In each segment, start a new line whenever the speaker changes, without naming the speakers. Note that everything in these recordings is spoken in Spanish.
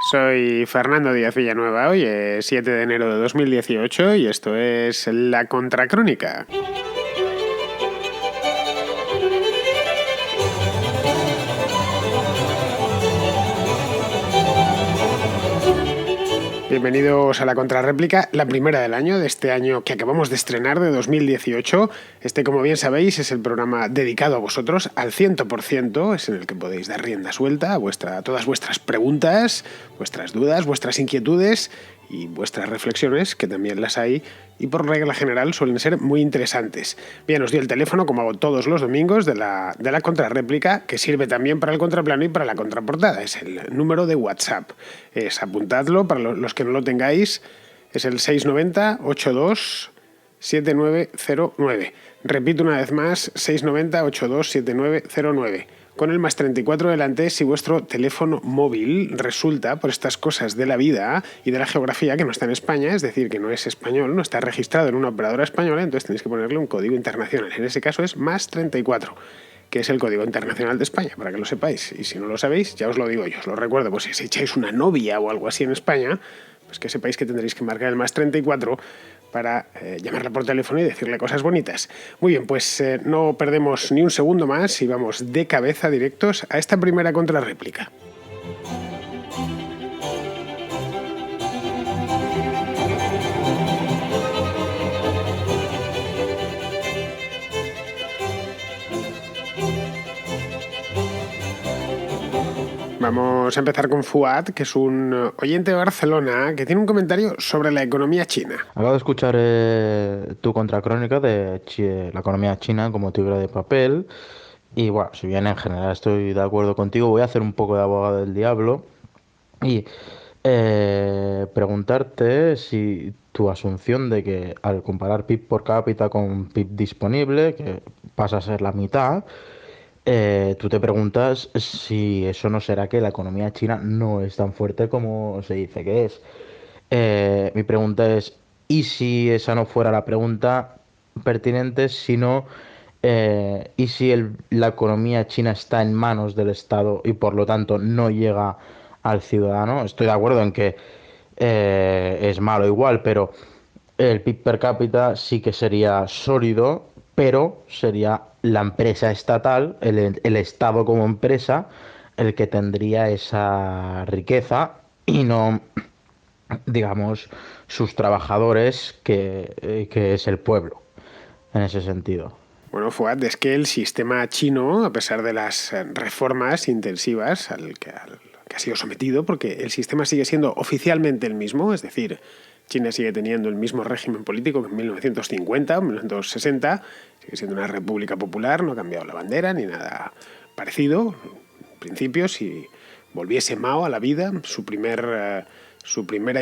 Soy Fernando Díaz Villanueva, hoy es 7 de enero de 2018 y esto es La Contracrónica. Bienvenidos a la Contrarréplica, la primera del año, de este año que acabamos de estrenar, de 2018. Este, como bien sabéis, es el programa dedicado a vosotros al 100%, es en el que podéis dar rienda suelta a todas vuestras preguntas, vuestras dudas, vuestras inquietudes y vuestras reflexiones, que también las hay, y por regla general suelen ser muy interesantes. Bien, os doy el teléfono, como hago todos los domingos, de la Contrarréplica, que sirve también para el contraplano y para la contraportada. Es el número de WhatsApp. Apuntadlo, para los que no lo tengáis, es el 690 82 7909. Repito una vez más, 690 82 7909. Con el más 34 delante si vuestro teléfono móvil resulta, por estas cosas de la vida y de la geografía, que no está en España, es decir, que no es español, no está registrado en una operadora española, entonces tenéis que ponerle un código internacional. En ese caso es más 34, que es el código internacional de España, para que lo sepáis. Y si no lo sabéis, ya os lo digo yo, os lo recuerdo, pues si echáis una novia o algo así en España, pues que sepáis que tendréis que marcar el más 34 para llamarla por teléfono y decirle cosas bonitas. Muy bien, pues no perdemos ni un segundo más y vamos de cabeza directos a esta primera contrarréplica. Vamos a empezar con Fuad, que es un oyente de Barcelona, que tiene un comentario sobre la economía china.
Acabo de escuchar tu contracrónica de la economía china como tigre de papel y bueno, si bien en general estoy de acuerdo contigo, voy a hacer un poco de abogado del diablo y preguntarte si tu asunción de que al comparar PIB por cápita con PIB disponible, que pasa a ser la mitad, tú te preguntas si eso no será que la economía china no es tan fuerte como se dice que es. Mi pregunta es, ¿y si esa no fuera la pregunta pertinente, sino, ¿y si la economía china está en manos del Estado y por lo tanto no llega al ciudadano? Estoy de acuerdo en que es malo igual, pero el PIB per cápita sí que sería sólido, pero sería la empresa estatal, el Estado como empresa, el que tendría esa riqueza y no digamos, sus trabajadores, que es el pueblo, en ese sentido.
Bueno, Fuad, es que el sistema chino, a pesar de las reformas intensivas al que ha sido sometido, porque el sistema sigue siendo oficialmente el mismo, es decir, China sigue teniendo el mismo régimen político que en 1950 o 1960, sigue siendo una república popular, no ha cambiado la bandera ni nada parecido. En principio, si volviese Mao a la vida, su primera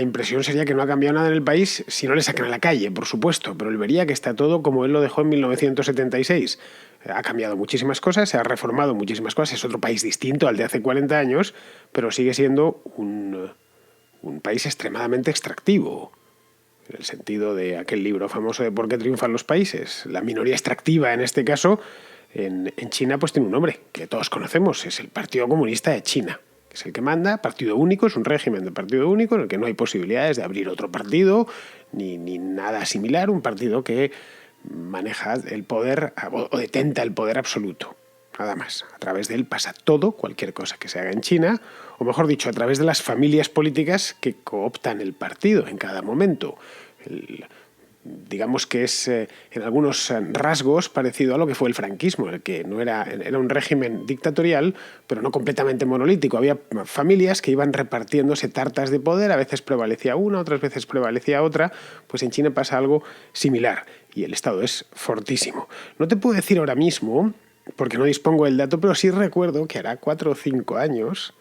impresión sería que no ha cambiado nada en el país si no le sacan a la calle, por supuesto, pero él vería que está todo como él lo dejó en 1976. Ha cambiado muchísimas cosas, se ha reformado muchísimas cosas, es otro país distinto al de hace 40 años, pero sigue siendo un país extremadamente extractivo, en el sentido de aquel libro famoso de ¿Por qué triunfan los países? La minoría extractiva, en este caso, en China, pues tiene un nombre que todos conocemos, es el Partido Comunista de China, que es el que manda, partido único, es un régimen de partido único en el que no hay posibilidades de abrir otro partido ni nada similar, un partido que maneja el poder o detenta el poder absoluto. Nada más. A través de él pasa todo, cualquier cosa que se haga en China, o mejor dicho, a través de las familias políticas que cooptan el partido en cada momento. Digamos que es en algunos rasgos parecido a lo que fue el franquismo, el que no era un régimen dictatorial, pero no completamente monolítico. Había familias que iban repartiéndose tartas de poder, a veces prevalecía una, otras veces prevalecía otra. Pues en China pasa algo similar y el Estado es fortísimo. No te puedo decir ahora mismo, porque no dispongo del dato, pero sí recuerdo que hará 4 o 5 años,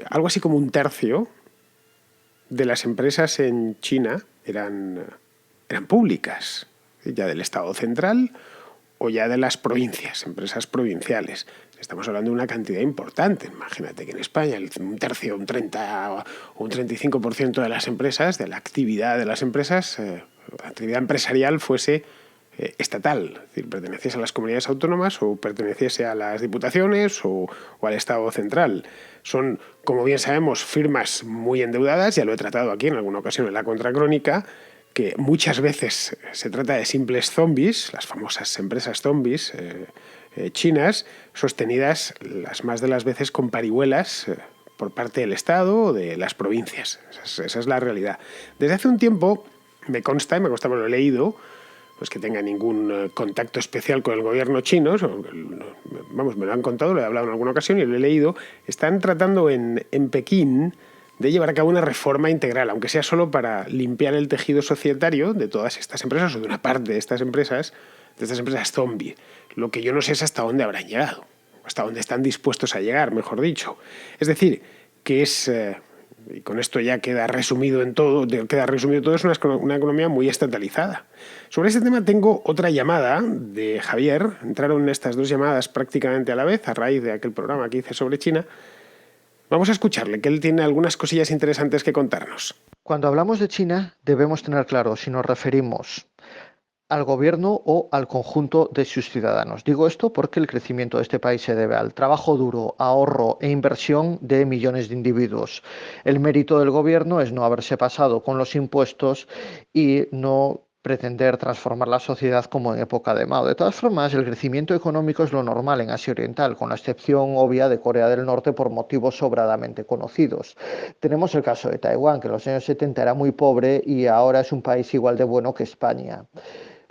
algo así como un tercio de las empresas en China eran públicas, ya del Estado central o ya de las provincias, empresas provinciales. Estamos hablando de una cantidad importante. Imagínate que en España un tercio, un 30 o un 35% de las empresas, de la actividad de las empresas, la actividad empresarial fuese estatal, es decir, perteneciese a las comunidades autónomas o perteneciese a las diputaciones o al Estado central. Son, como bien sabemos, firmas muy endeudadas, ya lo he tratado aquí en alguna ocasión en la Contracrónica, que muchas veces se trata de simples zombies, las famosas empresas zombies chinas, sostenidas las más de las veces con parihuelas por parte del Estado o de las provincias. Esa es la realidad. Desde hace un tiempo me consta, y me consta porque lo he leído, pues que tenga ningún contacto especial con el gobierno chino, vamos, me lo han contado, lo he hablado en alguna ocasión y lo he leído, están tratando en Pekín de llevar a cabo una reforma integral, aunque sea solo para limpiar el tejido societario de todas estas empresas o de una parte de estas empresas zombie. Lo que yo no sé es hasta dónde habrán llegado, hasta dónde están dispuestos a llegar, mejor dicho. Es decir, que es, y con esto ya queda resumido todo, es una economía muy estatalizada. Sobre este tema tengo otra llamada de Javier. Entraron estas dos llamadas prácticamente a la vez a raíz de aquel programa que hice sobre China. Vamos a escucharle, que él tiene algunas cosillas interesantes que contarnos.
Cuando hablamos de China, debemos tener claro si nos referimos al gobierno o al conjunto de sus ciudadanos. Digo esto porque el crecimiento de este país se debe al trabajo duro, ahorro e inversión de millones de individuos. El mérito del gobierno es no haberse pasado con los impuestos y no pretender transformar la sociedad como en época de Mao. De todas formas, el crecimiento económico es lo normal en Asia Oriental, con la excepción obvia de Corea del Norte por motivos sobradamente conocidos. Tenemos el caso de Taiwán, que en los años 70 era muy pobre y ahora es un país igual de bueno que España.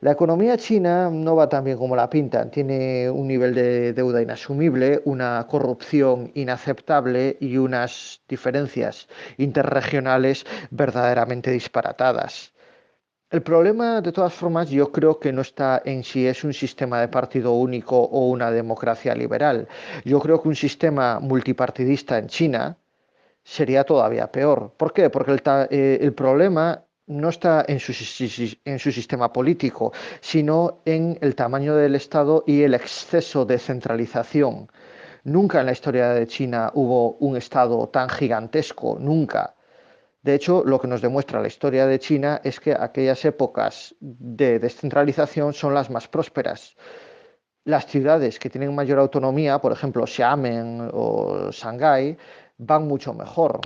La economía china no va tan bien como la pintan. Tiene un nivel de deuda inasumible, una corrupción inaceptable y unas diferencias interregionales verdaderamente disparatadas. El problema, de todas formas, yo creo que no está en si es un sistema de partido único o una democracia liberal. Yo creo que un sistema multipartidista en China sería todavía peor. ¿Por qué? Porque el problema no está en su sistema político, sino en el tamaño del Estado y el exceso de centralización. Nunca en la historia de China hubo un Estado tan gigantesco, nunca. De hecho, lo que nos demuestra la historia de China es que aquellas épocas de descentralización son las más prósperas. Las ciudades que tienen mayor autonomía, por ejemplo, Xiamen o Shanghái, van mucho mejor.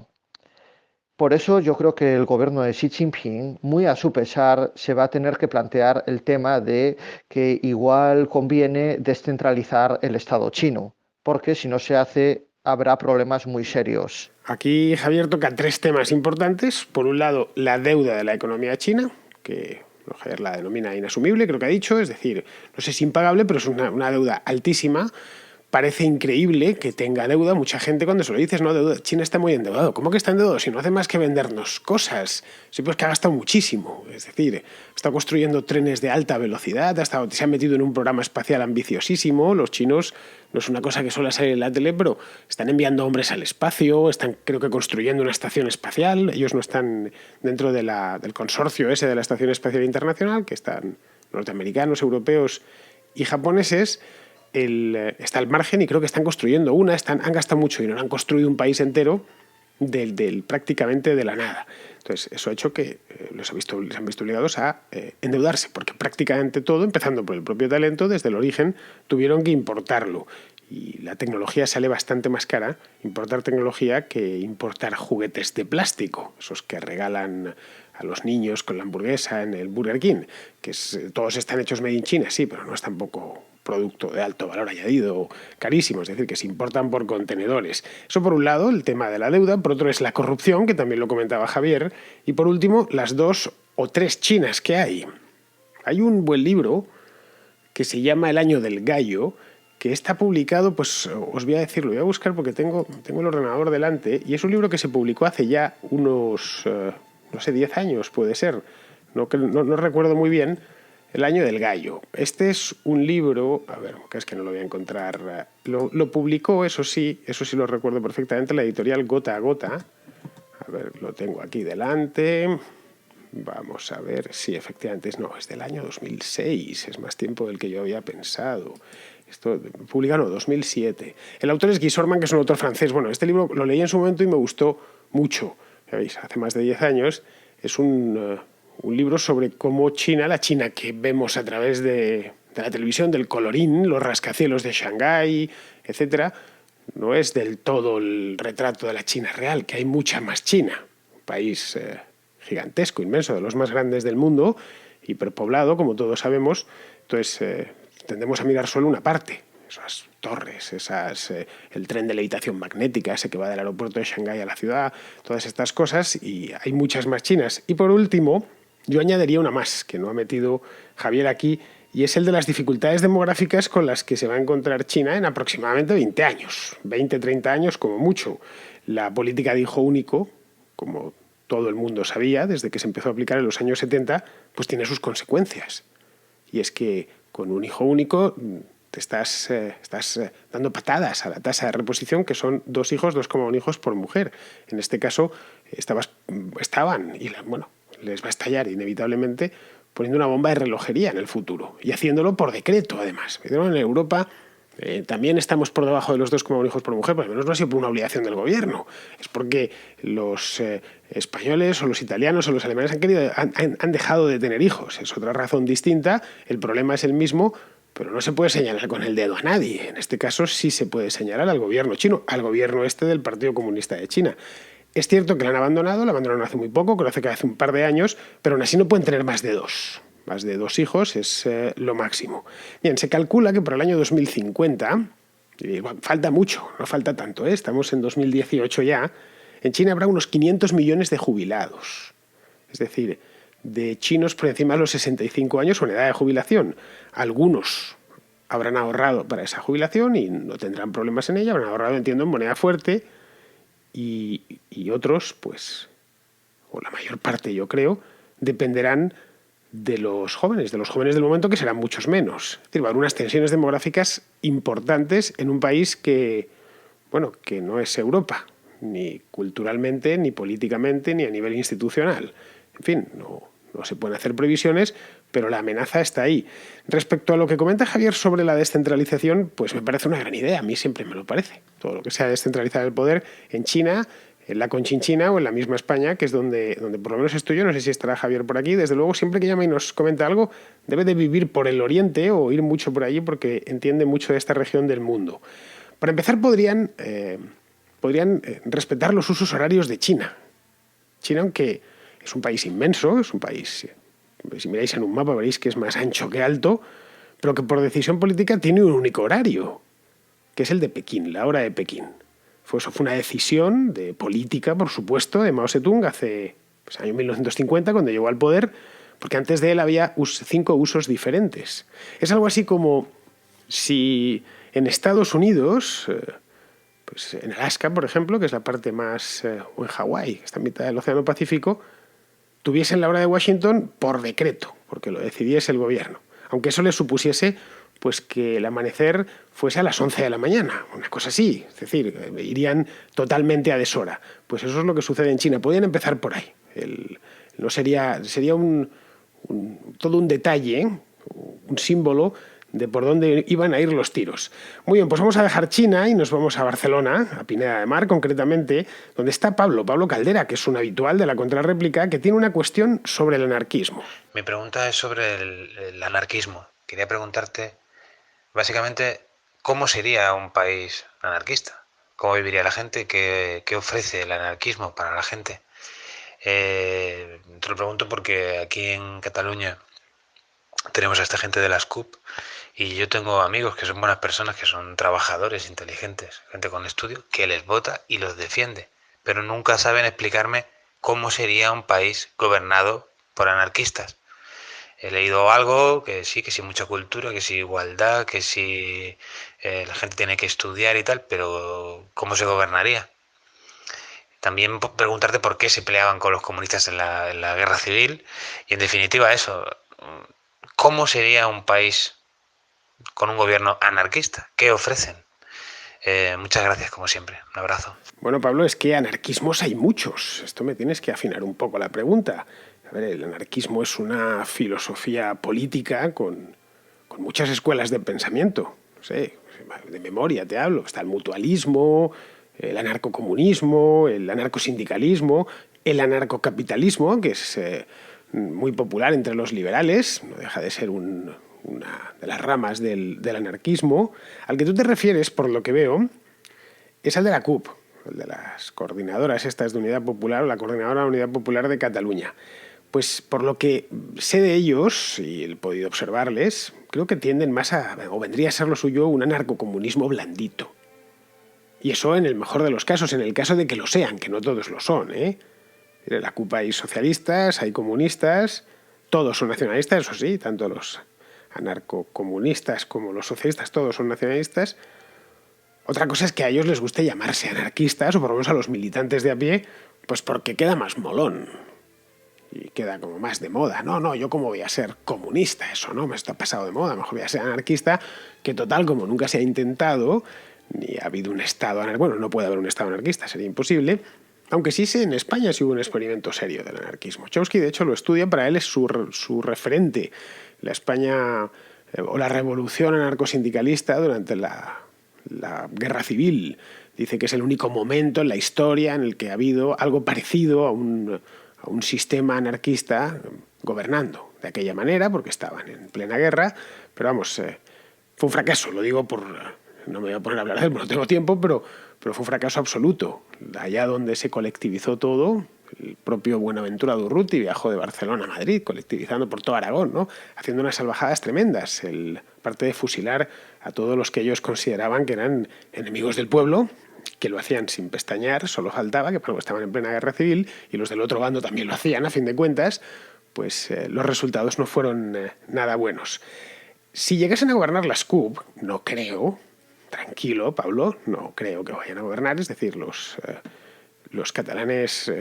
Por eso yo creo que el gobierno de Xi Jinping, muy a su pesar, se va a tener que plantear el tema de que igual conviene descentralizar el Estado chino, porque si no se hace habrá problemas muy serios.
Aquí Javier toca tres temas importantes. Por un lado, la deuda de la economía china, que Javier la denomina inasumible, creo que ha dicho, es decir, no sé si impagable, pero es una deuda altísima. Parece increíble que tenga deuda. Mucha gente cuando se lo dices, no, deuda, China está muy endeudado. ¿Cómo que está endeudado? Si no hace más que vendernos cosas. Sí, pues que ha gastado muchísimo. Es decir, está construyendo trenes de alta velocidad, se han metido en un programa espacial ambiciosísimo. Los chinos, no es una cosa que suele salir en la tele, pero están enviando hombres al espacio, están creo que construyendo una estación espacial. Ellos no están dentro del consorcio ese de la Estación Espacial Internacional, que están norteamericanos, europeos y japoneses. Está al margen y creo que están construyendo una, han gastado mucho dinero, han construido un país entero prácticamente de la nada. Entonces, eso ha hecho que les han visto obligados a endeudarse, porque prácticamente todo, empezando por el propio talento, desde el origen tuvieron que importarlo. Y la tecnología sale bastante más cara, importar tecnología, que importar juguetes de plástico, esos que regalan a los niños con la hamburguesa en el Burger King, todos están hechos made in China, sí, pero no es tampoco producto de alto valor añadido, carísimo, es decir, que se importan por contenedores. Eso por un lado, el tema de la deuda, por otro es la corrupción, que también lo comentaba Javier, y por último, las 2 o 3 Chinas que hay. Hay un buen libro que se llama El año del gallo, que está publicado, pues os voy a decirlo, voy a buscar porque tengo el ordenador delante, y es un libro que se publicó hace ya unos, 10 años puede ser, no recuerdo muy bien, El año del gallo. Este es un libro, a ver, que es que no lo voy a encontrar, lo publicó, eso sí lo recuerdo perfectamente, la editorial Gota a Gota. A ver, lo tengo aquí delante. Vamos a ver si efectivamente es del año 2006, es más tiempo del que yo había pensado. Esto publicado 2007. El autor es Guy Sorman, que es un autor francés. Bueno, este libro lo leí en su momento y me gustó mucho. Ya veis, hace más de 10 años. Es un un libro sobre cómo China, la China que vemos a través de la televisión, del colorín, los rascacielos de Shanghái, etcétera, no es del todo el retrato de la China real, que hay mucha más China, un país gigantesco, inmenso, de los más grandes del mundo, hiperpoblado, como todos sabemos. Entonces tendemos a mirar solo una parte, esas torres, el tren de levitación magnética, ese que va del aeropuerto de Shanghái a la ciudad, todas estas cosas, y hay muchas más chinas. Y por último, yo añadiría una más, que no ha metido Javier aquí, y es el de las dificultades demográficas con las que se va a encontrar China en aproximadamente 20 años, 20, 30 años como mucho. La política de hijo único, como todo el mundo sabía, desde que se empezó a aplicar en los años 70, pues tiene sus consecuencias. Y es que con un hijo único te estás dando patadas a la tasa de reposición, que son 2 hijos, 2,1 hijos por mujer. En este caso estaban, y bueno, les va a estallar inevitablemente, poniendo una bomba de relojería en el futuro y haciéndolo por decreto, además. En Europa también estamos por debajo de los 2,1 hijos por mujer, pero al menos no ha sido por una obligación del gobierno. Es porque los españoles o los italianos o los alemanes han dejado de tener hijos. Es otra razón distinta, el problema es el mismo, pero no se puede señalar con el dedo a nadie. En este caso sí se puede señalar al gobierno chino, al gobierno del Partido Comunista de China. Es cierto que la abandonaron hace muy poco, creo que hace un par de años, pero aún así no pueden tener más de 2. Más de 2 hijos es lo máximo. Bien, se calcula que para el año 2050, falta mucho, no falta tanto, estamos en 2018 ya, en China habrá unos 500 millones de jubilados. Es decir, de chinos por encima de los 65 años o en edad de jubilación. Algunos habrán ahorrado para esa jubilación y no tendrán problemas en ella, habrán ahorrado, entiendo, en moneda fuerte, y otros, pues, o la mayor parte yo creo, dependerán de los jóvenes del momento, que serán muchos menos. Es decir, va a haber unas tensiones demográficas importantes en un país que no es Europa, ni culturalmente, ni políticamente, ni a nivel institucional. En fin, no se pueden hacer previsiones, pero la amenaza está ahí. Respecto a lo que comenta Javier sobre la descentralización, pues me parece una gran idea, a mí siempre me lo parece. Todo lo que sea descentralizar el poder en China, en la Conchinchina o en la misma España, que es donde por lo menos estoy yo, no sé si estará Javier por aquí, desde luego siempre que llama y nos comenta algo, debe de vivir por el oriente o ir mucho por allí porque entiende mucho de esta región del mundo. Para empezar, podrían respetar los usos horarios de China. China, aunque es un país inmenso, es un país, si miráis en un mapa veréis que es más ancho que alto, pero que por decisión política tiene un único horario, que es el de Pekín, la hora de Pekín. Eso fue una decisión de política, por supuesto, de Mao Zedong hace año 1950, cuando llegó al poder, porque antes de él había 5 usos diferentes. Es algo así como si en Estados Unidos, pues en Alaska, por ejemplo, que es la parte más, o en Hawái, que está en mitad del Océano Pacífico, tuviesen la hora de Washington por decreto, porque lo decidiese el gobierno. Aunque eso le supusiese pues que el amanecer fuese a las 11 de la mañana, una cosa así, es decir, irían totalmente a deshora. Pues eso es lo que sucede en China. Podrían empezar por ahí. No sería todo un detalle, un símbolo de por dónde iban a ir los tiros. Muy bien, pues vamos a dejar China y nos vamos a Barcelona, a Pineda de Mar concretamente, donde está Pablo Caldera, que es un habitual de la Contrarréplica, que tiene una cuestión sobre el anarquismo.
Mi pregunta es sobre el anarquismo. Quería preguntarte, básicamente, ¿cómo sería un país anarquista? ¿Cómo viviría la gente? ¿Qué ofrece el anarquismo para la gente? Te lo pregunto porque aquí en Cataluña tenemos a esta gente de las CUP y yo tengo amigos que son buenas personas, que son trabajadores inteligentes, gente con estudio, que les vota y los defiende, pero nunca saben explicarme cómo sería un país gobernado por anarquistas. He leído algo, que sí mucha cultura, que sí igualdad, que sí la gente tiene que estudiar y tal, pero ¿cómo se gobernaría? También preguntarte por qué se peleaban con los comunistas en la guerra civil y en definitiva eso, ¿cómo sería un país con un gobierno anarquista? ¿Qué ofrecen? Muchas gracias, como siempre. Un abrazo.
Bueno, Pablo, es que anarquismos hay muchos. Esto me tienes que afinar un poco la pregunta. A ver, el anarquismo es una filosofía política con muchas escuelas de pensamiento. No sé, de memoria te hablo. Está el mutualismo, el anarcocomunismo, el anarcosindicalismo, el anarcocapitalismo, que es muy popular entre los liberales, no deja de ser una de las ramas del anarquismo. Al que tú te refieres, por lo que veo, es al de la CUP, el de las coordinadoras estas de Unidad Popular, o la Coordinadora de Unidad Popular de Cataluña. Pues por lo que sé de ellos, y he podido observarles, creo que tienden más o vendría a ser lo suyo, un anarcocomunismo blandito. Y eso en el mejor de los casos, en el caso de que lo sean, que no todos lo son, ¿eh? En la CUP hay socialistas, hay comunistas, todos son nacionalistas, eso sí, tanto los anarcocomunistas como los socialistas, todos son nacionalistas. Otra cosa es que a ellos les guste llamarse anarquistas, o por lo menos a los militantes de a pie, pues porque queda más molón y queda como más de moda. No, yo cómo voy a ser comunista, eso no, me está pasado de moda, mejor voy a ser anarquista, que total, como nunca se ha intentado, ni ha habido un Estado anarquista, bueno, no puede haber un Estado anarquista, sería imposible. Aunque sí sé, en España sí hubo un experimento serio del anarquismo. Chomsky, de hecho, lo estudia, para él es su referente. La España o la revolución anarcosindicalista durante la guerra civil. Dice que es el único momento en la historia en el que ha habido algo parecido a un sistema anarquista gobernando de aquella manera, porque estaban en plena guerra. Pero vamos, fue un fracaso, lo digo por... No me voy a poner a hablar de él, no tengo tiempo, pero fue un fracaso absoluto. Allá donde se colectivizó todo, el propio Buenaventura Durruti viajó de Barcelona a Madrid, colectivizando por todo Aragón, ¿no? Haciendo unas salvajadas tremendas. Aparte de fusilar a todos los que ellos consideraban que eran enemigos del pueblo, que lo hacían sin pestañear, solo faltaba que estaban en plena guerra civil, y los del otro bando también lo hacían, a fin de cuentas, pues los resultados no fueron nada buenos. Si llegasen a gobernar las CUP, no creo... Tranquilo, Pablo, no creo que vayan a gobernar. Es decir, los catalanes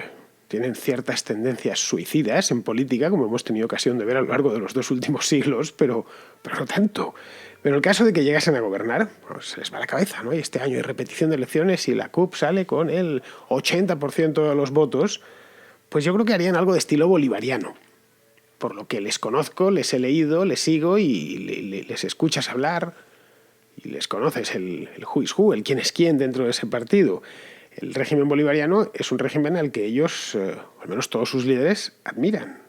tienen ciertas tendencias suicidas en política, como hemos tenido ocasión de ver a lo largo de los 2 últimos siglos, pero no tanto. Pero en el caso de que llegasen a gobernar, pues se les va la cabeza, ¿no? Y este año hay repetición de elecciones y la CUP sale con el 80% de los votos, pues yo creo que harían algo de estilo bolivariano. Por lo que les conozco, les he leído, les sigo y les escuchas hablar... y les conoces el who is who, el quién es quién dentro de ese partido. El régimen bolivariano es un régimen al que ellos, al menos todos sus líderes, admiran.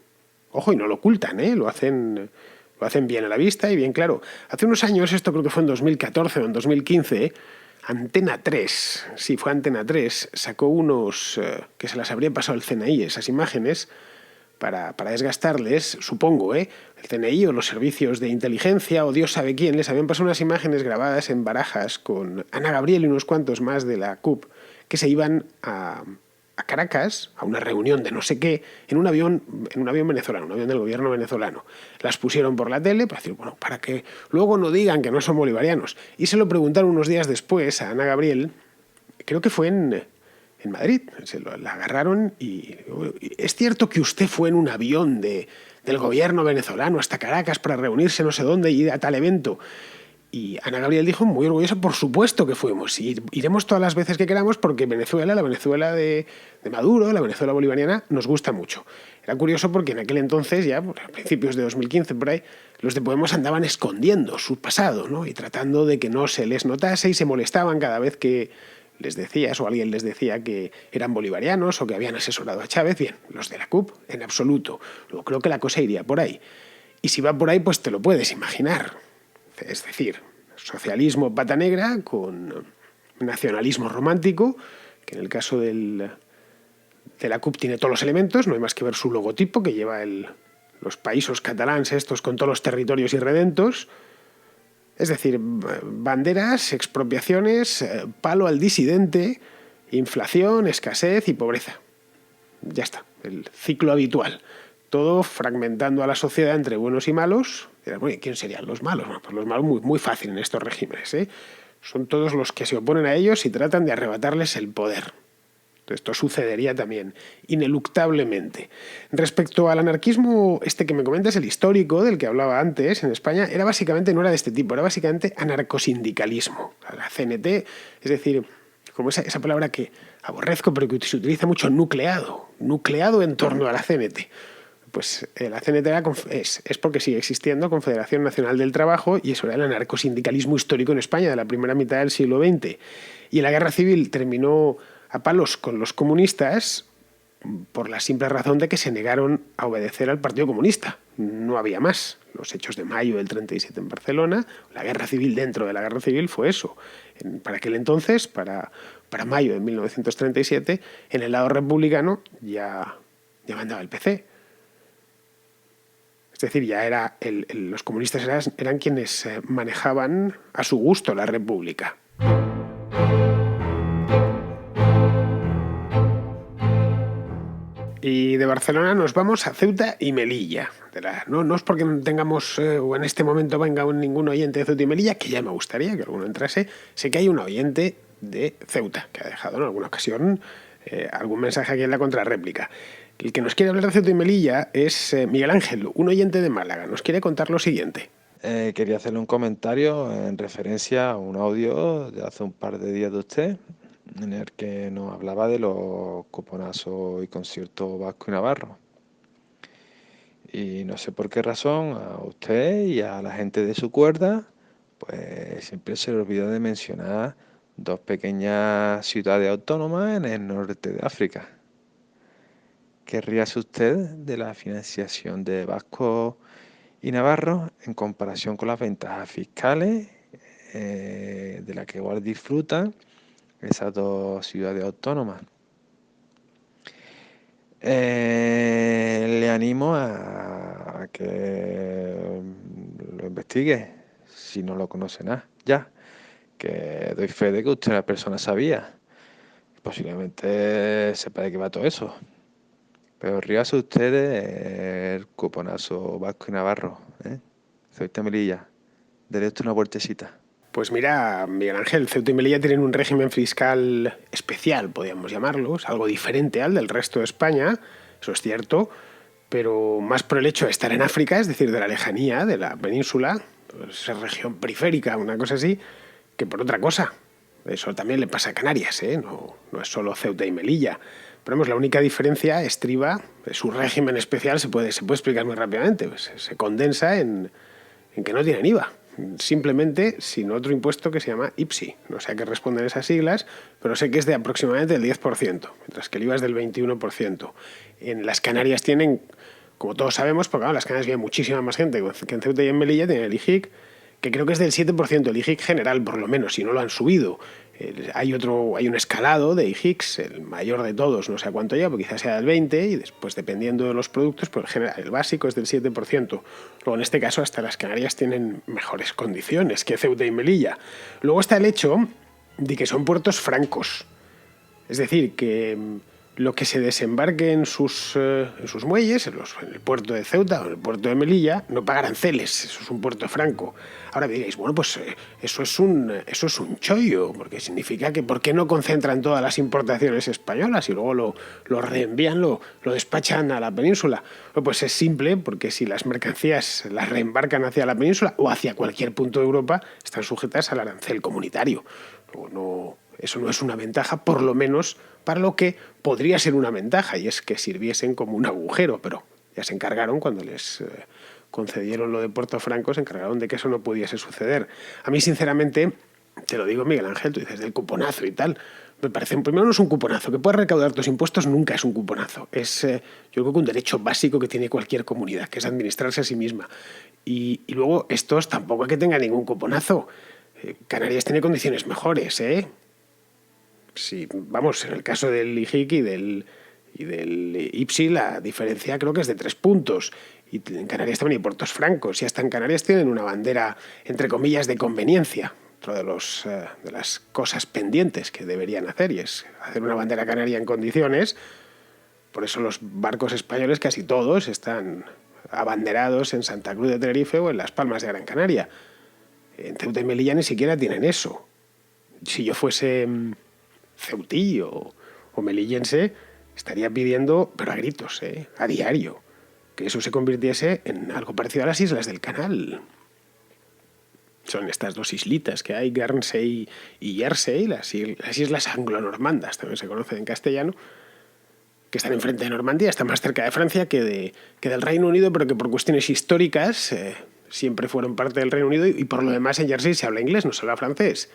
Ojo, y no lo ocultan, lo hacen bien a la vista y bien claro. Hace unos años, esto creo que fue en 2014 o en 2015, Antena 3, sí, fue Antena 3, sacó unos que se las habría pasado el CNI, esas imágenes, para desgastarles, supongo, el CNI o los servicios de inteligencia o Dios sabe quién, les habían pasado unas imágenes grabadas en Barajas con Ana Gabriel y unos cuantos más de la CUP que se iban a Caracas, a una reunión de no sé qué, en un avión venezolano, un avión del gobierno venezolano. Las pusieron por la tele para decir, bueno, para que luego no digan que no son bolivarianos. Y se lo preguntaron unos días después a Ana Gabriel, creo que fue en Madrid, la agarraron y es cierto que usted fue en un avión del gobierno venezolano hasta Caracas para reunirse no sé dónde y ir a tal evento. Y Ana Gabriel dijo, muy orgullosa, por supuesto que fuimos. Y iremos todas las veces que queramos porque Venezuela, la Venezuela de Maduro, la Venezuela bolivariana, nos gusta mucho. Era curioso porque en aquel entonces, ya a principios de 2015 por ahí, los de Podemos andaban escondiendo su pasado, ¿no? Y tratando de que no se les notase y se molestaban cada vez que les decías o alguien les decía que eran bolivarianos o que habían asesorado a Chávez. Bien, los de la CUP, en absoluto. Luego creo que la cosa iría por ahí. Y si va por ahí, pues te lo puedes imaginar. Es decir, socialismo pata negra con nacionalismo romántico, que en el caso de la CUP tiene todos los elementos, no hay más que ver su logotipo, que lleva los països catalans estos con todos los territorios irredentos. Es decir, banderas, expropiaciones, palo al disidente, inflación, escasez y pobreza. Ya está, el ciclo habitual. Todo fragmentando a la sociedad entre buenos y malos. ¿Quién serían los malos? Bueno, pues los malos muy fácil en estos regímenes, Son todos los que se oponen a ellos y tratan de arrebatarles el poder. Esto sucedería también, ineluctablemente. Respecto al anarquismo, este que me comentas, el histórico, del que hablaba antes, en España, no era de este tipo, era básicamente anarcosindicalismo. La CNT, es decir, como esa palabra que aborrezco, pero que se utiliza mucho, nucleado en torno a la CNT. Pues la CNT es porque sigue existiendo Confederación Nacional del Trabajo y eso era el anarcosindicalismo histórico en España de la primera mitad del siglo XX. Y la guerra civil terminó a palos con los comunistas, por la simple razón de que se negaron a obedecer al Partido Comunista. No había más. Los hechos de mayo del 37 en Barcelona, la guerra civil dentro de la guerra civil fue eso. Para aquel entonces, para mayo de 1937, en el lado republicano ya mandaba el PC. Es decir, ya los comunistas eran quienes manejaban a su gusto la república. Y de Barcelona nos vamos a Ceuta y Melilla. No es porque no tengamos, o en este momento venga ningún oyente de Ceuta y Melilla, que ya me gustaría que alguno entrase. Sé que hay un oyente de Ceuta que ha dejado en alguna ocasión algún mensaje aquí en la contrarréplica. El que nos quiere hablar de Ceuta y Melilla es Miguel Ángel, un oyente de Málaga. Nos quiere contar lo siguiente.
Quería hacerle un comentario en referencia a un audio de hace un par de días de usted, en el que nos hablaba de los cuponazos y conciertos vasco y navarro. Y no sé por qué razón a usted y a la gente de su cuerda, pues siempre se le olvida de mencionar dos pequeñas ciudades autónomas en el norte de África. ¿Qué ríase usted de la financiación de vascos y navarros en comparación con las ventajas fiscales de las que igual disfrutan esas dos ciudades autónomas? Le animo a que lo investigue, si no lo conoce nada, ya, que doy fe de que usted es una persona sabía. Posiblemente sepa de qué va todo eso. Pero ríase usted del cuponazo vasco y navarro, Ceuta y Melilla. Dele usted una vueltecita.
Pues mira, Miguel Ángel, Ceuta y Melilla tienen un régimen fiscal especial, podríamos llamarlo, es algo diferente al del resto de España, eso es cierto, pero más por el hecho de estar en África, es decir, de la lejanía de la península, esa región periférica, una cosa así, que por otra cosa. Eso también le pasa a Canarias, no es solo Ceuta y Melilla. Pero vamos, la única diferencia estriba, su régimen especial se puede explicar muy rápidamente, pues se condensa en que no tienen IVA. Simplemente sin otro impuesto que se llama IPSI. No sé a qué responden esas siglas, pero sé que es de aproximadamente el 10%, mientras que el IVA es del 21%. En las Canarias tienen, como todos sabemos, porque claro, las Canarias vive muchísima más gente que en Ceuta y en Melilla, tienen el IGIC, que creo que es del 7%, el IGIC general por lo menos, si no lo han subido. Hay un escalado de IGICs, el mayor de todos, no sé a cuánto lleva, porque quizás sea del 20%, y después, dependiendo de los productos, pues el básico es del 7%. Luego, en este caso, hasta las Canarias tienen mejores condiciones que Ceuta y Melilla. Luego está el hecho de que son puertos francos. Es decir, que lo que se desembarque en sus muelles, en el puerto de Ceuta o en el puerto de Melilla, no paga aranceles, eso es un puerto franco. Ahora me diréis, bueno, pues eso es un chollo, porque significa que ¿por qué no concentran todas las importaciones españolas y luego lo reenvían, lo despachan a la península? Bueno, pues es simple, porque si las mercancías las reembarcan hacia la península o hacia cualquier punto de Europa, están sujetas al arancel comunitario. Eso no es una ventaja, por lo menos para lo que podría ser una ventaja, y es que sirviesen como un agujero, pero ya se encargaron cuando les concedieron lo de Puerto Franco, se encargaron de que eso no pudiese suceder. A mí, sinceramente, te lo digo, Miguel Ángel, tú dices del cuponazo y tal, me parece, primero no es un cuponazo, que puedas recaudar tus impuestos nunca es un cuponazo, es yo creo que un derecho básico que tiene cualquier comunidad, que es administrarse a sí misma. Y luego estos tampoco es que tengan ningún cuponazo. Canarias tiene condiciones mejores, Sí, vamos, en el caso del IGIC y del IPSI la diferencia creo que es de 3 puntos. Y en Canarias también hay puertos francos, y hasta en Canarias tienen una bandera, entre comillas, de conveniencia. Otro de las cosas pendientes que deberían hacer, y es hacer una bandera canaria en condiciones. Por eso los barcos españoles, casi todos, están abanderados en Santa Cruz de Tenerife o en Las Palmas de Gran Canaria. En Ceuta y Melilla ni siquiera tienen eso. Si yo fuese ceutí o melillense, estaría pidiendo, pero a gritos, a diario, que eso se convirtiese en algo parecido a las islas del Canal. Son estas dos islitas que hay, Guernsey y Jersey, las islas anglo-normandas, también se conocen en castellano, que están enfrente de Normandía, están más cerca de Francia que del Reino Unido, pero que por cuestiones históricas siempre fueron parte del Reino Unido, y por lo demás en Jersey se habla inglés, no se habla francés.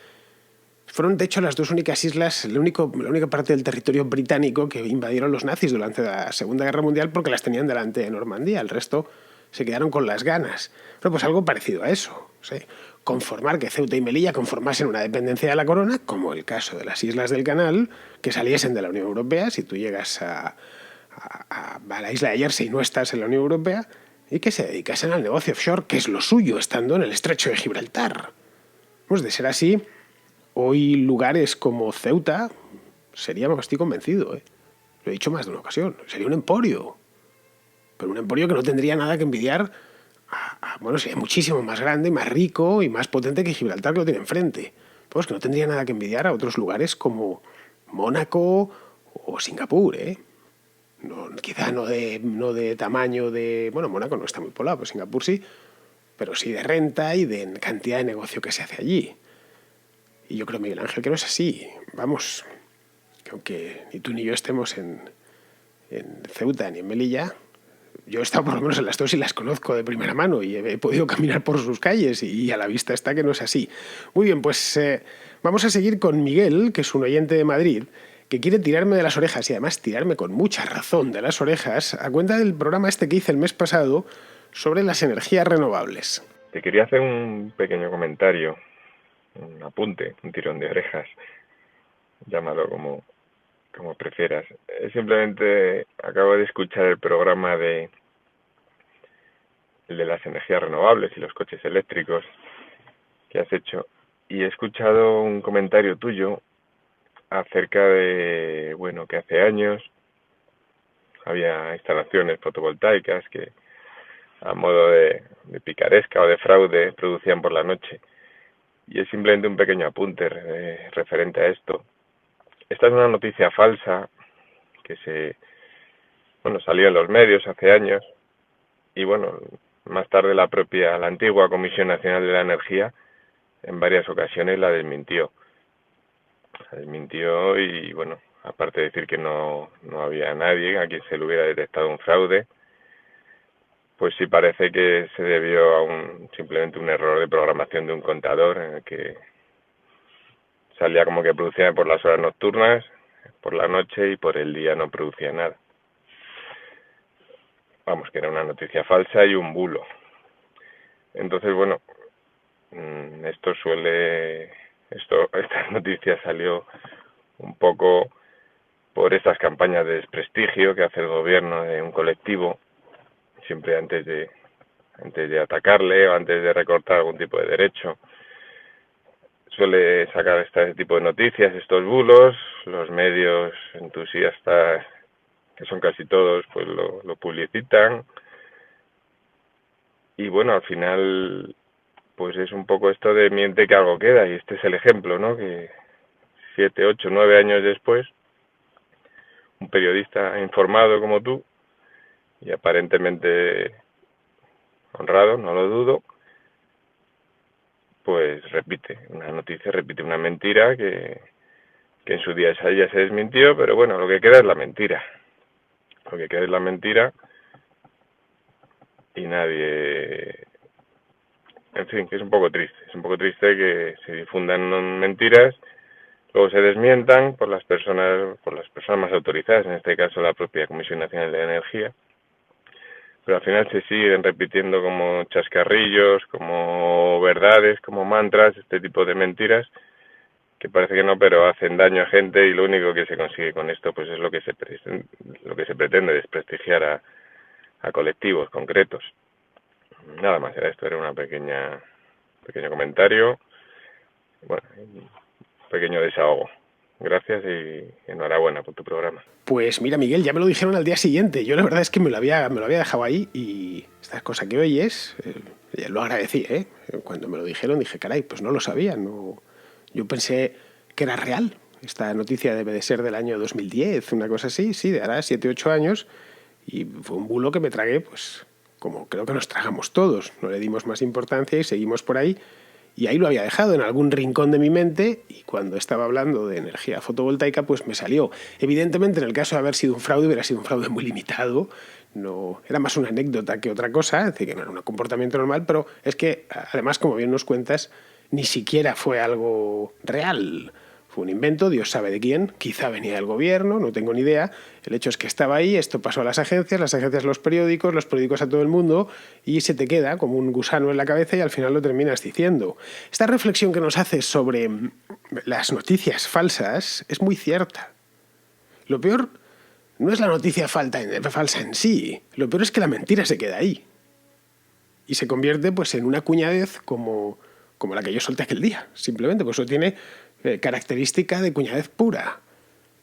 Fueron, de hecho, las dos únicas islas, la única parte del territorio británico que invadieron los nazis durante la Segunda Guerra Mundial porque las tenían delante de Normandía. El resto se quedaron con las ganas. Pero pues algo parecido a eso. ¿Sí? Conformar que Ceuta y Melilla conformasen una dependencia de la corona, como el caso de las Islas del Canal, que saliesen de la Unión Europea. Si tú llegas a la isla de Jersey y no estás en la Unión Europea, y que se dedicasen al negocio offshore, que es lo suyo, estando en el estrecho de Gibraltar. Pues de ser así, hoy lugares como Ceuta seríamos, estoy convencido, lo he dicho más de una ocasión, sería un emporio. Pero un emporio que no tendría nada que envidiar bueno, sería muchísimo más grande, más rico y más potente que Gibraltar, que lo tiene enfrente. Pues que no tendría nada que envidiar a otros lugares como Mónaco o Singapur, No, quizá no de tamaño de... Bueno, Mónaco no está muy poblado, pero Singapur sí, pero sí de renta y de cantidad de negocio que se hace allí. Y yo creo, Miguel Ángel, que no es así. Vamos, que aunque ni tú ni yo estemos en Ceuta ni en Melilla, yo he estado por lo menos en las dos y las conozco de primera mano y he podido caminar por sus calles y a la vista está que no es así. Muy bien, pues vamos a seguir con Miguel, que es un oyente de Madrid, que quiere tirarme de las orejas y además tirarme con mucha razón de las orejas a cuenta del programa este que hice el mes pasado sobre las energías renovables.
Te quería hacer un pequeño comentario, un apunte, un tirón de orejas, llámalo como prefieras. Simplemente acabo de escuchar el programa el de las energías renovables y los coches eléctricos que has hecho, y he escuchado un comentario tuyo acerca de, bueno, que hace años había instalaciones fotovoltaicas que a modo de picaresca o de fraude producían por la noche. Y es simplemente un pequeño apunte referente a esto. Esta es una noticia falsa que salió en los medios hace años y más tarde la antigua Comisión Nacional de la Energía en varias ocasiones la desmintió. Y aparte de decir que no había nadie a quien se le hubiera detectado un fraude, pues sí parece que se debió a simplemente un error de programación de un contador en el que salía como que producía por las horas nocturnas, por la noche, y por el día no producía nada. Vamos, que era una noticia falsa y un bulo. Entonces, esta noticia salió un poco por estas campañas de desprestigio que hace el gobierno de un colectivo, siempre antes de atacarle o antes de recortar algún tipo de derecho. Suele sacar este tipo de noticias, estos bulos, los medios entusiastas, que son casi todos, pues lo publicitan. Y al final, pues es un poco esto de miente que algo queda, y este es el ejemplo, ¿no? Que 7, 8, 9 años después, un periodista informado como tú, y aparentemente honrado, no lo dudo, pues repite una mentira que en su día ya se desmintió, pero lo que queda es la mentira. Lo que queda es la mentira y nadie... En fin, que es un poco triste que se difundan mentiras, luego se desmientan por las personas más autorizadas, en este caso la propia Comisión Nacional de Energía, pero al final se siguen repitiendo como chascarrillos, como verdades, como mantras, este tipo de mentiras que parece que no, pero hacen daño a gente, y lo único que se consigue con esto pues es lo que se pretende, desprestigiar a colectivos concretos. Nada más, era un pequeño comentario, un pequeño desahogo. Gracias y enhorabuena por tu programa.
Pues mira, Miguel, ya me lo dijeron al día siguiente. Yo la verdad es que me lo había dejado ahí, y esta cosa que oyes, lo agradecí, Cuando me lo dijeron dije, caray, pues no lo sabía. No. Yo pensé que era real. Esta noticia debe de ser del año 2010, una cosa así, sí, de ahora 7, 8 años. Y fue un bulo que me tragué, pues como creo que nos tragamos todos. No le dimos más importancia y seguimos por ahí. Y ahí lo había dejado en algún rincón de mi mente, y cuando estaba hablando de energía fotovoltaica pues me salió. Evidentemente, en el caso de haber sido un fraude, hubiera sido un fraude muy limitado. No, era más una anécdota que otra cosa, es decir, que no era un comportamiento normal, pero es que además, como bien nos cuentas, ni siquiera fue algo real. Fue un invento, Dios sabe de quién, quizá venía del gobierno, no tengo ni idea. El hecho es que estaba ahí, esto pasó a las agencias a los periódicos a todo el mundo y se te queda como un gusano en la cabeza y al final lo terminas diciendo. Esta reflexión que nos haces sobre las noticias falsas es muy cierta. Lo peor no es la noticia falsa en sí, lo peor es que la mentira se queda ahí. Y se convierte pues en una cuñadez como la que yo solté aquel día. Simplemente, pues eso tiene característica de cuñadez pura.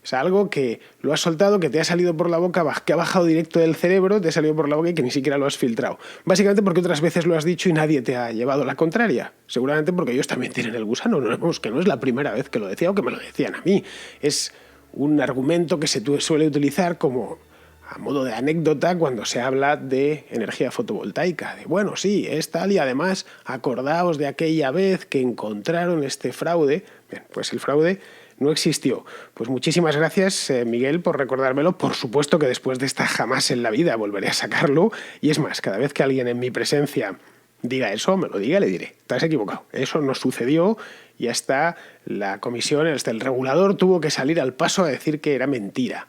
Es algo que lo has soltado, que te ha salido por la boca, que ha bajado directo del cerebro, te ha salido por la boca y que ni siquiera lo has filtrado. Básicamente porque otras veces lo has dicho y nadie te ha llevado la contraria. Seguramente porque ellos también tienen el gusano. Que no es la primera vez que lo decía o que me lo decían a mí. Es un argumento que se suele utilizar como a modo de anécdota cuando se habla de energía fotovoltaica. De bueno, sí, es tal y además acordaos de aquella vez que encontraron este fraude. Bien, pues el fraude no existió. Pues muchísimas gracias, Miguel, por recordármelo. Por supuesto que después de esta jamás en la vida volveré a sacarlo. Y es más, cada vez que alguien en mi presencia diga eso, me lo diga, le diré, estás equivocado. Eso no sucedió y hasta la comisión, hasta el regulador tuvo que salir al paso a decir que era mentira.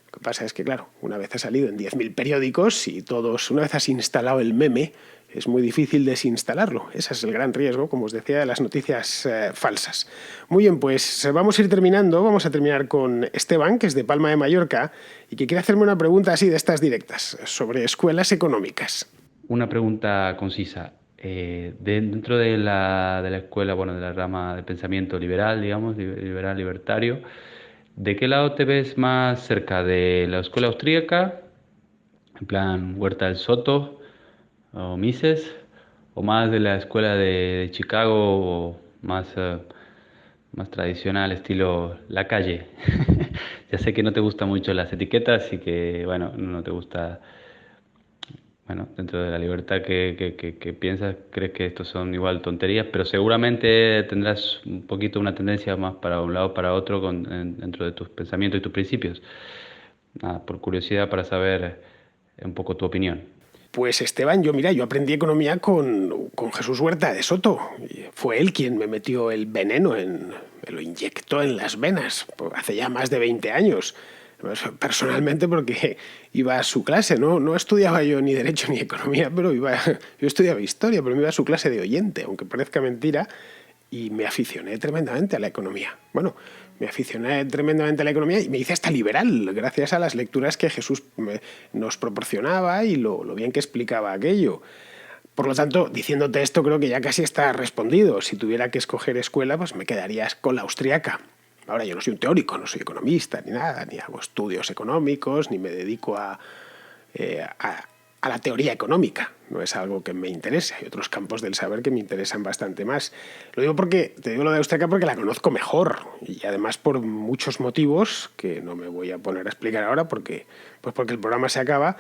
Lo que pasa es que, claro, una vez ha salido en 10.000 periódicos y una vez has instalado el meme, es muy difícil desinstalarlo. Ese es el gran riesgo, como os decía, de las noticias falsas. Muy bien, pues vamos a ir terminando. Vamos a terminar con Esteban, que es de Palma de Mallorca, y que quiere hacerme una pregunta así de estas directas, sobre escuelas económicas.
Una pregunta concisa. Dentro de la escuela, bueno, de la rama de pensamiento liberal, digamos, liberal, libertario, ¿de qué lado te ves más cerca? ¿De la escuela austríaca, en plan Huerta del Soto o Mises, o más de la escuela de Chicago, o más tradicional, estilo La Calle? Ya sé que no te gustan mucho las etiquetas y que, bueno, no te gusta, bueno, dentro de la libertad que piensas, crees que estos son igual tonterías, pero seguramente tendrás un poquito una tendencia más para un lado o para otro dentro de tus pensamientos y tus principios. Nada, por curiosidad, para saber un poco tu opinión.
Pues Esteban, yo aprendí economía con Jesús Huerta de Soto. Fue él quien me metió el veneno, me lo inyectó en las venas, hace ya más de 20 años. Personalmente porque iba a su clase, no estudiaba yo ni Derecho ni Economía, pero yo estudiaba Historia, pero me iba a su clase de oyente, aunque parezca mentira, y me aficioné tremendamente a la economía. Bueno, me aficioné tremendamente a la economía y me hice hasta liberal, gracias a las lecturas que Jesús nos proporcionaba y lo bien que explicaba aquello. Por lo tanto, diciéndote esto, creo que ya casi está respondido. Si tuviera que escoger escuela, pues me quedaría con la austríaca. Ahora, yo no soy un teórico, no soy economista ni nada, ni hago estudios económicos, ni me dedico a la teoría económica. No es algo que me interese. Hay otros campos del saber que me interesan bastante más. Lo digo porque, te digo lo de austríaca porque la conozco mejor y además por muchos motivos que no me voy a poner a explicar ahora porque el programa se acaba.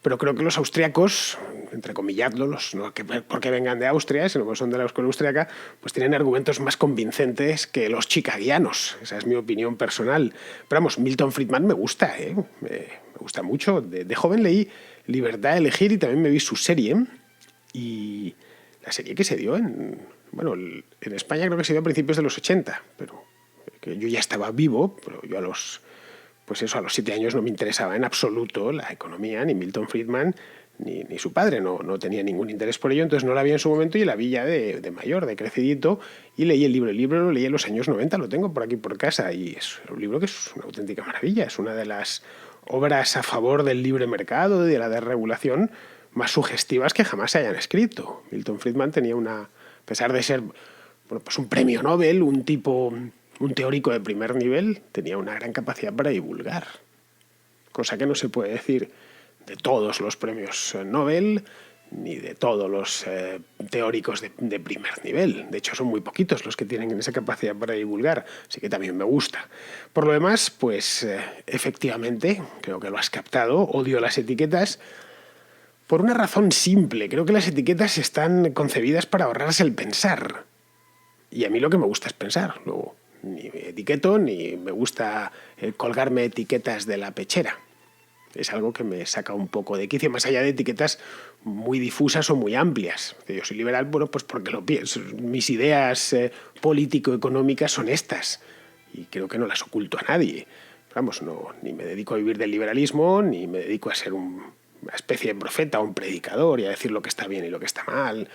Pero creo que los austríacos, entrecomilladlos, no porque vengan de Austria, sino que son de la escuela austríaca, pues tienen argumentos más convincentes que los chicaguianos. Esa es mi opinión personal. Pero vamos, Milton Friedman me gusta, me gusta mucho. De joven leí Libertad de elegir y también me vi su serie. Y la serie que se dio en España creo que se dio a principios de los 80, pero que yo ya estaba vivo, pero yo a los 7 años no me interesaba en absoluto la economía, ni Milton Friedman, ni su padre, no tenía ningún interés por ello, entonces no la vi en su momento y la vi ya de mayor, de crecidito, y leí el libro. El libro lo leí en los años 90, lo tengo por aquí por casa, y es un libro que es una auténtica maravilla, es una de las obras a favor del libre mercado y de la desregulación más sugestivas que jamás se hayan escrito. Milton Friedman tenía a pesar de ser un premio Nobel, un teórico de primer nivel, tenía una gran capacidad para divulgar, cosa que no se puede decir de todos los premios Nobel ni de todos los teóricos de primer nivel. De hecho, son muy poquitos los que tienen esa capacidad para divulgar, así que también me gusta. Por lo demás, pues efectivamente, creo que lo has captado, odio las etiquetas por una razón simple. Creo que las etiquetas están concebidas para ahorrarse el pensar. Y a mí lo que me gusta es pensar, luego ni me etiqueto, ni me gusta colgarme etiquetas de la pechera. Es algo que me saca un poco de quicio, más allá de etiquetas muy difusas o muy amplias. Yo soy liberal, pues porque lo pienso. Mis ideas político-económicas son estas. y creo que no las oculto a nadie. Vamos, no, ni me dedico a vivir del liberalismo, ni me dedico a ser una especie de profeta o un predicador y a decir lo que está bien y lo que está mal,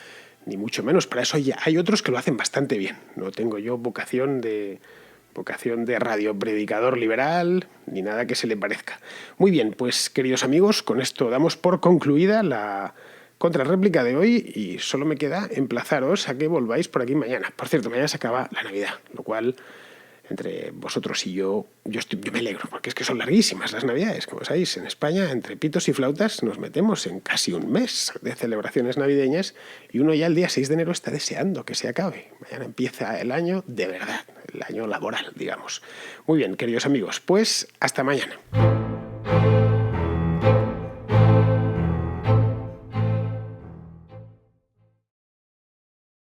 ni mucho menos. Para eso ya hay otros que lo hacen bastante bien. No tengo yo vocación de radiopredicador liberal, ni nada que se le parezca. Muy bien, pues queridos amigos, con esto damos por concluida la contrarréplica de hoy y solo me queda emplazaros a que volváis por aquí mañana. Por cierto, mañana se acaba la Navidad, lo cual entre vosotros y yo me alegro, porque es que son larguísimas las Navidades. Como sabéis, en España, entre pitos y flautas, nos metemos en casi un mes de celebraciones navideñas y uno ya el día 6 de enero está deseando que se acabe. Mañana empieza el año de verdad, el año laboral, digamos. Muy bien, queridos amigos, pues hasta mañana.